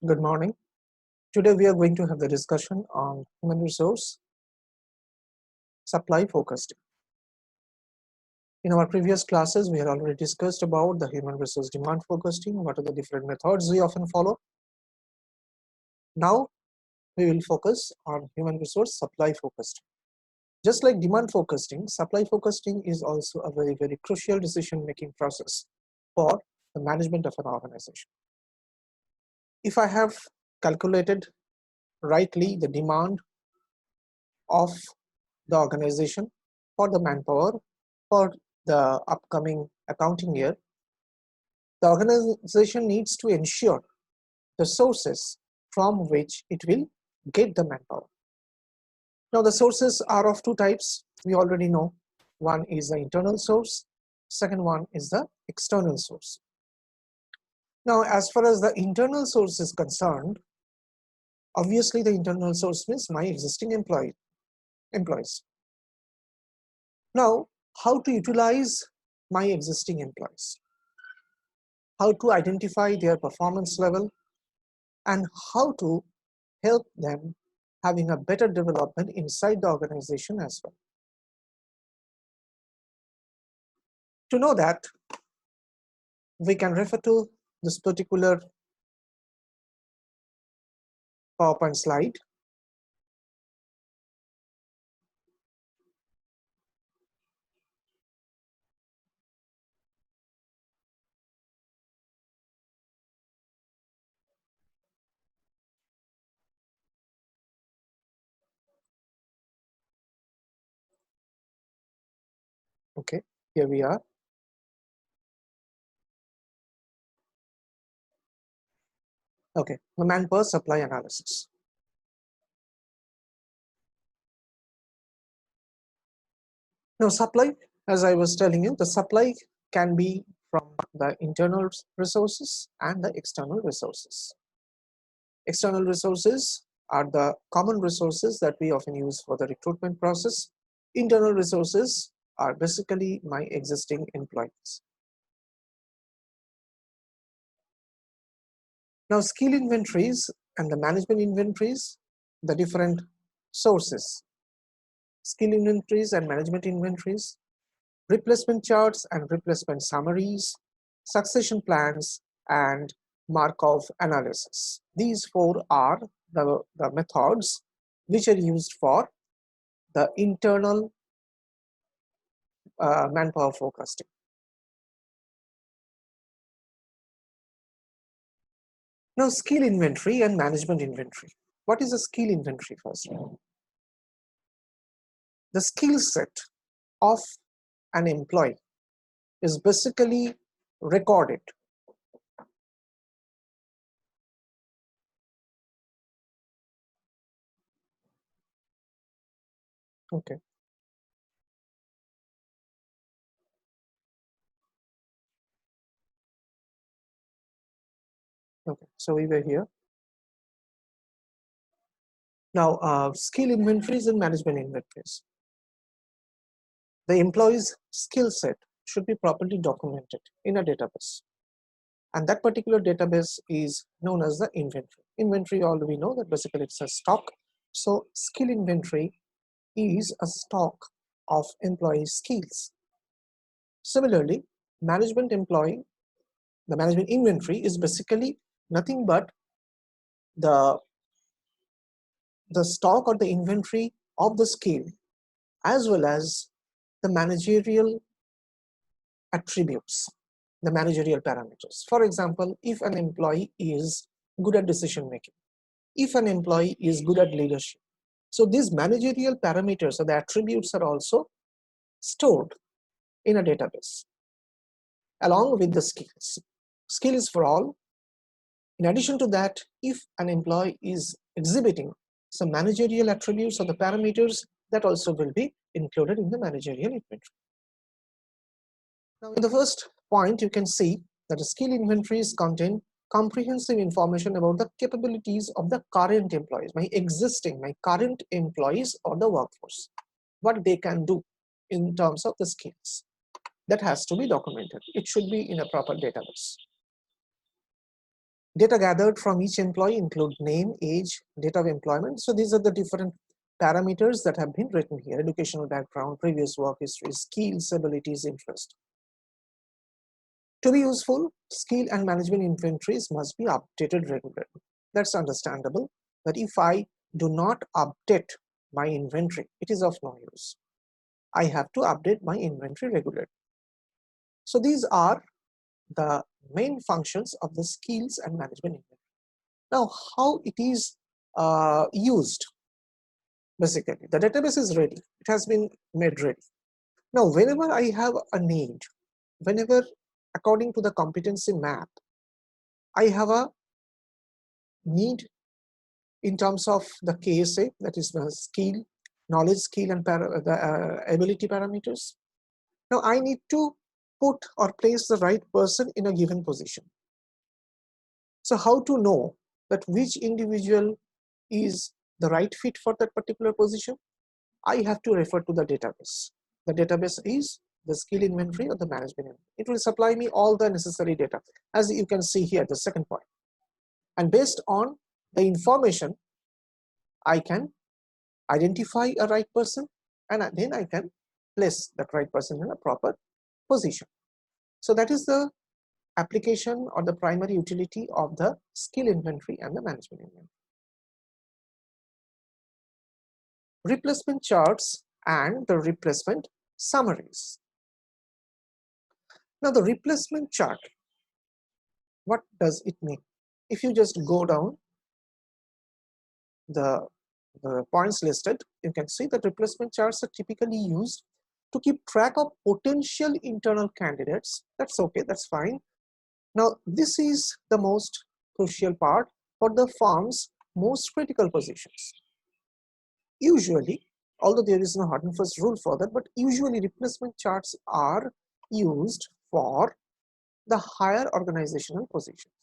Good morning. Today we are going to have the discussion on human resource supply focused. In our previous classes, we had already discussed about the human resource demand focusing, what are the different methods we often follow. Now we will focus on human resource supply focused. Just like demand focusing, supply focusing is also a very, very crucial decision-making process for the management of an organization. If I have calculated rightly the demand of the organization for the manpower for the upcoming accounting year, the organization needs to ensure the sources from which it will get the manpower. Now the sources are of two types, we already know. One is the internal source, second one is the external source. Now as far as the internal source is concerned, obviously the internal source means my existing employees. Now, how to utilize my existing employees? How to identify their performance level and how to help them having a better development inside the organization as well. To know that, we can refer to this particular PowerPoint slide. Okay, here we are. Okay, the manpower supply analysis. Now supply, as I was telling you, the supply can be from the internal resources and the external resources. External resources are the common resources that we often use for the recruitment process. Internal resources are basically my existing employees. Now skill inventories and the management inventories, the different sources. Skill inventories and management inventories, replacement charts and replacement summaries, succession plans, and Markov analysis. These four are the methods which are used for the internal manpower forecasting. Now skill inventory and management inventory. What is a skill inventory first? The skill set of an employee is basically recorded. Okay. Okay, so we were here. Now, skill inventories and management inventories. The employee's skill set should be properly documented in a database. And that particular database is known as the inventory. Inventory, all we know that basically it's a stock. So skill inventory is a stock of employee skills. Similarly, the management inventory is basically nothing but the stock or the inventory of the skill as well as the managerial attributes, the managerial parameters. For example, if an employee is good at decision making, if an employee is good at leadership, so these managerial parameters or the attributes are also stored in a database along with the skills. Skills for all. In addition to that, if an employee is exhibiting some managerial attributes or the parameters, that also will be included in the managerial inventory. Now in the first point, you can see that the skill inventories contain comprehensive information about the capabilities of the current employees, my current employees or the workforce, what they can do in terms of the skills. That has to be documented. It should be in a proper database. Data gathered from each employee include name, age, date of employment. So these are the different parameters that have been written here: educational background, previous work history, skills, abilities, interest. To be useful, skill and management inventories must be updated regularly. That's understandable, that if I do not update my inventory, it is of no use. I have to update my inventory regularly. So these are the main functions of the skills and management inventory. Now, how it is used? Basically, the database is ready. It has been made ready. Now, whenever I have a need, whenever according to the competency map, I have a need in terms of the KSA, that is the skill, knowledge, skill, and ability parameters. Now, I need to put or place the right person in a given position. So how to know that which individual is the right fit for that particular position? I have to refer to the database. The database is the skill inventory or the management inventory. It will supply me all the necessary data, as you can see here, the second point. And based on the information, I can identify a right person, and then I can place that right person in a proper position. So that is the application or the primary utility of the skill inventory and the management inventory. Replacement charts and the replacement summaries. Now the replacement chart, what does it mean? If you just go down the points listed, you can see that replacement charts are typically used to keep track of potential internal candidates. That's okay, that's fine. Now this is the most crucial part for the firm's most critical positions. Usually, although there is no hard and fast rule for that, but usually replacement charts are used for the higher organizational positions.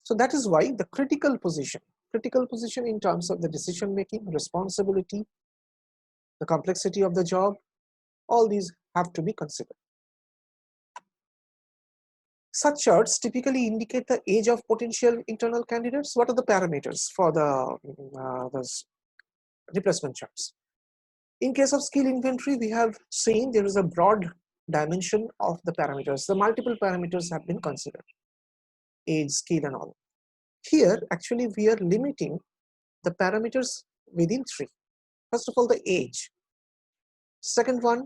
So that is why the critical position in terms of the decision making, responsibility, the complexity of the job, all these have to be considered. Such charts typically indicate the age of potential internal candidates. What are the parameters for the replacement charts? In case of skill inventory, we have seen there is a broad dimension of the parameters. The multiple parameters have been considered: age, skill, and all. Here, actually, we are limiting the parameters within three. First of all, the age. Second one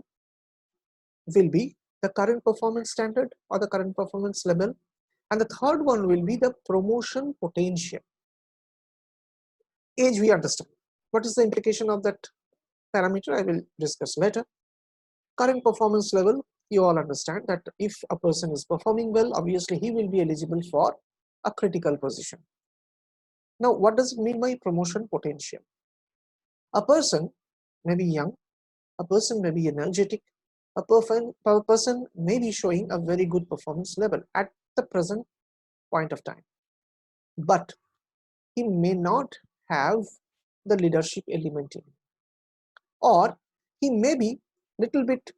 will be the current performance standard or the current performance level. And the third one will be the promotion potential. Age, we understand. What is the implication of that parameter? I will discuss later. Current performance level, you all understand that if a person is performing well, obviously he will be eligible for a critical position. Now, what does it mean by promotion potential? A person may be young, a person may be energetic, a person may be showing a very good performance level at the present point of time, but he may not have the leadership element in, or he may be little bit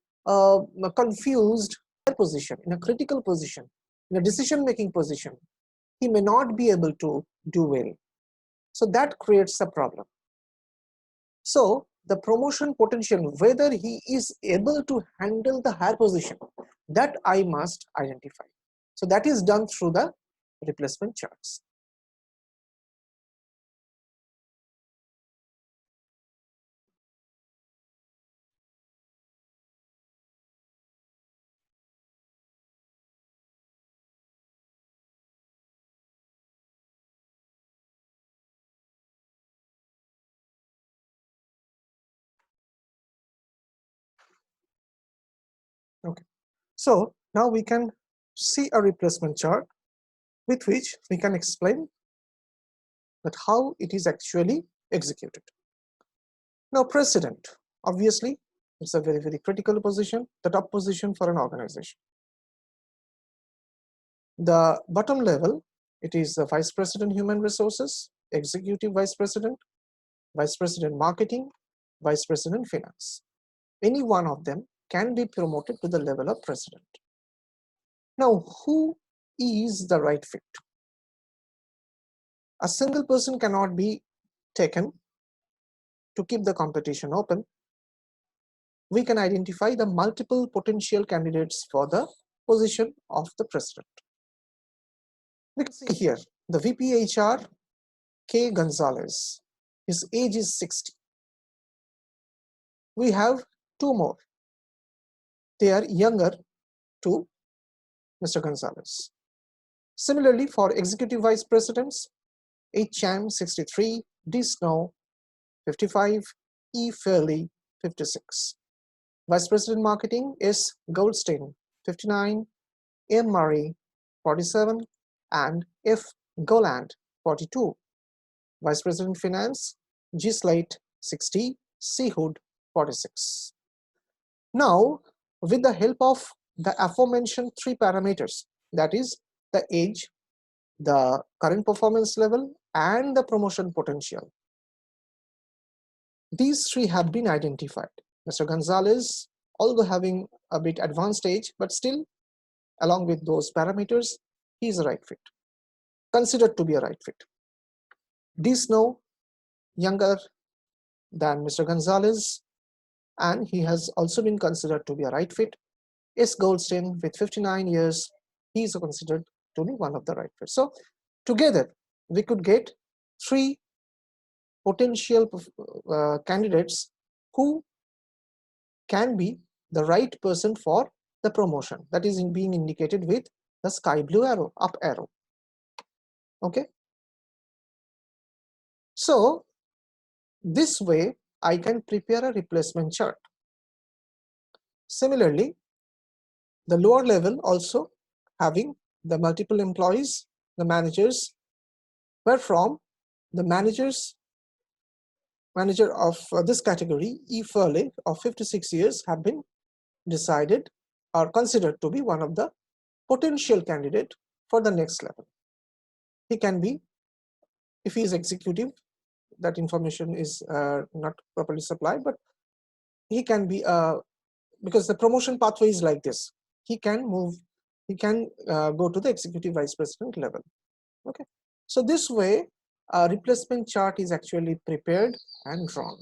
confused position, in a critical position, in a decision making position, he may not be able to do well. So that creates a problem. So the promotion potential, whether he is able to handle the higher position, that I must identify. So that is done through the replacement charts. Okay. So now we can see a replacement chart with which we can explain that how it is actually executed. Now, president, obviously, it's a very, very critical position, the top position for an organization. The bottom level, it is the vice president human resources, executive vice president marketing, vice president finance. Any one of them can be promoted to the level of president. Now, who is the right fit. A single person cannot be taken to keep the competition open. We can identify the multiple potential candidates for the position of the president. We can see here the VP HR K. Gonzalez. His age is 60. We have two more. They are younger to Mr. Gonzalez. Similarly, for executive vice presidents, H. Cham 63, D. Snow 55, E. Fairley 56. Vice President Marketing is Goldstein 59, M. Murray 47, and F. Goland 42. Vice President Finance G. Slate 60, C. Hood 46. Now, with the help of the aforementioned three parameters, that is the age, the current performance level, and the promotion potential, these three have been identified. Mr. Gonzalez, although having a bit advanced age, but still along with those parameters, he is a right fit, considered to be a right fit. D. Snow, younger than Mr. Gonzalez, and he has also been considered to be a right fit. S. Goldstein, with 59 years, he is considered to be one of the right fits. So together, we could get three potential candidates who can be the right person for the promotion. That is being indicated with the sky blue arrow, up arrow. Okay. So this way I can prepare a replacement chart. Similarly, the lower level also having the multiple employees, the managers, where from the manager of this category, E. Furley, of 56 years, have been decided or considered to be one of the potential candidate for the next level. He can be, if he is executive, that information is not properly supplied, but he can be, because the promotion pathway is like this, he can move, he can go to the executive vice president level. Okay, so this way a replacement chart is actually prepared and drawn.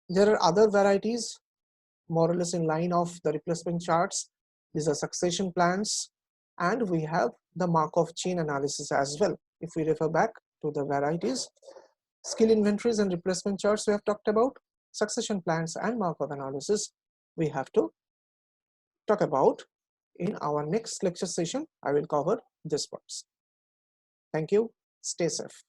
There are other varieties more or less in line of the replacement charts. These are succession plans, and we have the Markov chain analysis as well. If we refer back to the varieties, skill inventories and replacement charts we have talked about, succession plans and Markov analysis we have to talk about. In our next lecture session, I will cover this parts. Thank you. Stay safe.